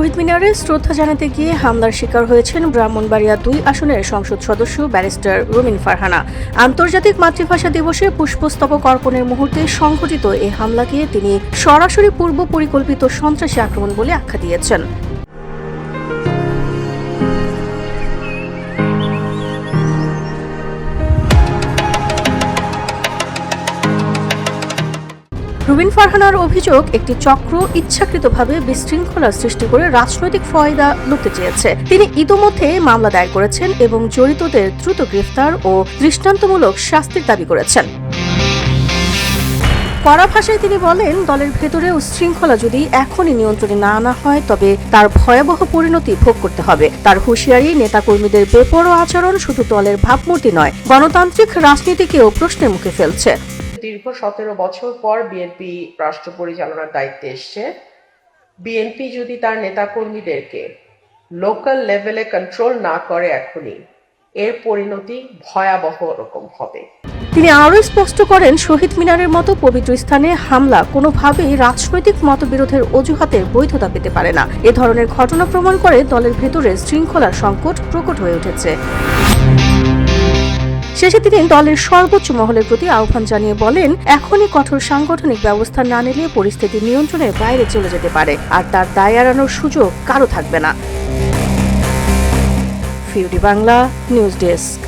শহীদ মিনারে শ্রদ্ধা জানাতে গিয়ে হামলার শিকার হয়েছেন ব্রাহ্মণবাড়িয়া ২ আসনের সংসদ সদস্য ব্যারিস্টার রুমিন ফারহানা। আন্তর্জাতিক মাতৃভাষা দিবসে পুষ্পস্তবক অর্পণের মুহূর্তে সংঘটিত এই হামলাকে তিনি সরাসরি পূর্ব পরিকল্পিত সন্ত্রাসী আক্রমণ বলে আখ্যা দিয়েছেন। রুমিন ফারহানার অভিযোগ, একটি চক্র ইচ্ছাকৃতভাবে বিশৃঙ্খলা সৃষ্টি করে রাজনৈতিক ফায়দা লুটতে চেয়েছে। তিনি ইতোমধ্যে মামলা দায়ের করেছেন এবং জড়িতদের দ্রুত গ্রেফতার ও দৃষ্টান্তমূলক শাস্তির দাবি করেছেন। কড়া ভাষায় তিনি বলেন, দলের ভেতরে উচ্ছৃঙ্খলা যদি এখনই নিয়ন্ত্রণে না আনা হয় তবে তার ভয়াবহ পরিণতি ভোগ করতে হবে। তার হুঁশিয়ারি, নেতাকর্মীদের বেপরোয়া আচরণ শুধু দলের ভাবমূর্তি নয়, গণতান্ত্রিক রাজনীতিকেও প্রশ্নের মুখে ফেলছে। দীর্ঘ 17 বছর পর বিএনপি রাষ্ট্র পরিচালনার দায়িত্বে এসছে। বিএনপি যদি তার নেতাকর্মীদেরকে লোকাল লেভেলে কন্ট্রোল না করে এখনই, এর পরিণতি ভয়াবহ রকম হবে। তিনি আরও স্পষ্ট করেন, শহীদ মিনারের মতো পবিত্র স্থানে হামলা কোনোভাবেই রাজনৈতিক মতবিরোধের অজুহাতে বৈধতা পেতে পারে না। এ ধরনের ঘটনা প্রমাণ করে দলের ভেতরে শৃঙ্খলার সংকট প্রকট হয়ে উঠেছে। শেষে তিনি দলের সর্বোচ্চ মহলের প্রতি আহ্বান জানিয়ে বলেন, এখনই কঠোর সাংগঠনিক ব্যবস্থা না নিলে পরিস্থিতি নিয়ন্ত্রণের বাইরে চলে যেতে পারে, আর তার দায় এড়ানোর সুযোগ কারো থাকবে না। ফিউডি বাংলা নিউজ ডেস্ক।